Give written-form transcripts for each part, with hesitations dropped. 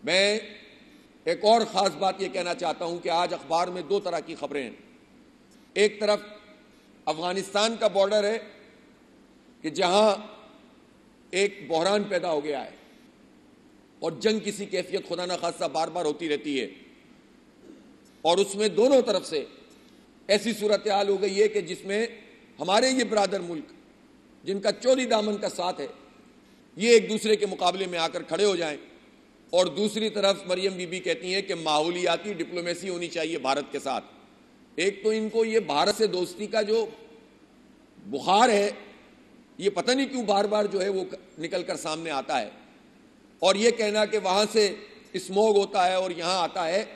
मैं एक और ख़ास बात यह कहना चाहता हूं कि आज अखबार में दो तरह की खबरें हैं। एक तरफ अफगानिस्तान का बॉर्डर है कि जहां एक बहरान पैदा हो गया है और जंग किसी कैफियत खुदा न खासा बार बार होती रहती है, और उसमें दोनों तरफ से ऐसी सूरत हाल हो गई है कि जिसमें हमारे ये बरादर मुल्क जिनका चौड़ी दामन का साथ है, ये एक दूसरे के मुकाबले में आकर खड़े हो जाएं, और दूसरी तरफ मरियम बीबी कहती हैं कि माहौलियाती डिप्लोमेसी होनी चाहिए भारत के साथ। एक तो इनको ये भारत से दोस्ती का जो बुखार है, ये पता नहीं क्यों बार बार जो है वो निकल कर सामने आता है, और ये कहना कि वहां से स्मोग होता है और यहां आता है,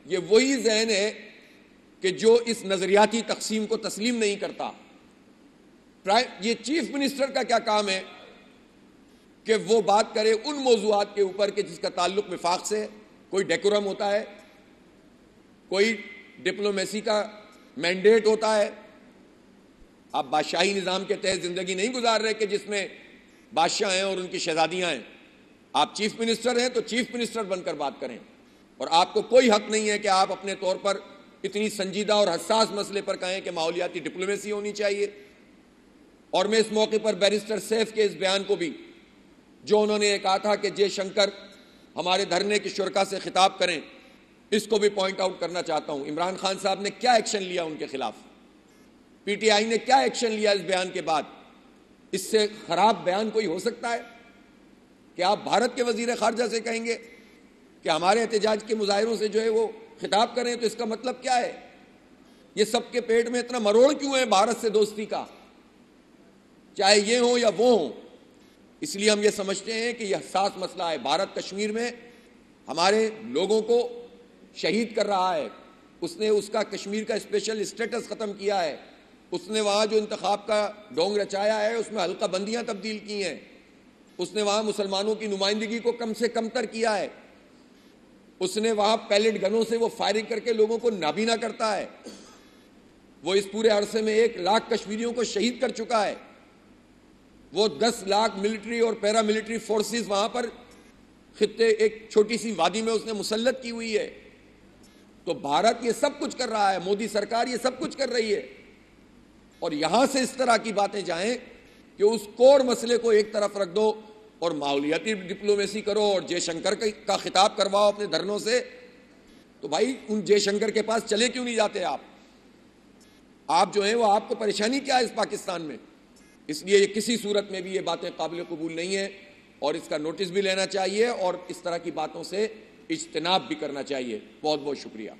ये वही जहन है कि जो इस नजरियाती तकसीम को तस्लीम नहीं करता। ये चीफ मिनिस्टर का क्या काम है कि वो बात करे उन मौजूआत के ऊपर के जिसका ताल्लुक विफाक से, कोई डेकोरम होता है, कोई डिप्लोमेसी का मैंडेट होता है। आप बादशाही निज़ाम के तहत जिंदगी नहीं गुजार रहे कि जिसमें बादशाह हैं और उनकी शहजादियां हैं। आप चीफ मिनिस्टर हैं तो चीफ मिनिस्टर बनकर बात करें, और आपको कोई हक नहीं है कि आप अपने तौर पर इतनी संजीदा और हसास मसले पर कहें कि माहौलियाती डिप्लोमेसी होनी चाहिए। और मैं इस मौके पर बैरिस्टर सैफ के इस बयान को भी, जो उन्होंने ये कहा था कि जयशंकर हमारे धरने की शुरका से खिताब करें, इसको भी पॉइंट आउट करना चाहता हूं। इमरान खान साहब ने क्या एक्शन लिया उनके खिलाफ, पीटीआई ने क्या एक्शन लिया इस बयान के बाद? इससे खराब बयान कोई हो सकता है कि आप भारत के वजीर खारजा से कहेंगे कि हमारे एहतजाज के मुजाहिरों से जो है वो खिताब करें? तो इसका मतलब क्या है? ये सबके पेट में इतना मरोड़ क्यों है भारत से दोस्ती का, चाहे ये हो या वो हो? इसलिए हम ये समझते हैं कि यह हसास मसला है। भारत कश्मीर में हमारे लोगों को शहीद कर रहा है, उसने उसका कश्मीर का स्पेशल स्टेटस खत्म किया है, उसने वहां जो इंतखाब का ढोंग रचाया है उसमें हल्का बंदियां तब्दील की हैं, उसने वहां मुसलमानों की नुमाइंदगी को कम से कम तर किया है, उसने वहां पैलेट गनों से वो फायरिंग करके लोगों को नाबीना करता है, वो इस पूरे अरसे में 1 लाख कश्मीरियों को शहीद कर चुका है, वो 10 लाख मिलिट्री और पैरा मिलिट्री फोर्सेस वहां पर खित्ते एक छोटी सी वादी में उसने मुसल्लत की हुई है। तो भारत ये सब कुछ कर रहा है, मोदी सरकार ये सब कुछ कर रही है, और यहां से इस तरह की बातें जाएं कि उस कोर मसले को एक तरफ रख दो और माहौलियाती डिप्लोमेसी करो और जयशंकर का खिताब करवाओ अपने धरनों से। तो भाई उन जयशंकर के पास चले क्यों नहीं जाते आप जो हैं वो, आपको परेशानी क्या है इस पाकिस्तान में? इसलिए ये किसी सूरत में भी ये बातें काबिल कबूल नहीं है, और इसका नोटिस भी लेना चाहिए और इस तरह की बातों से इज्तनाब भी करना चाहिए। बहुत बहुत शुक्रिया।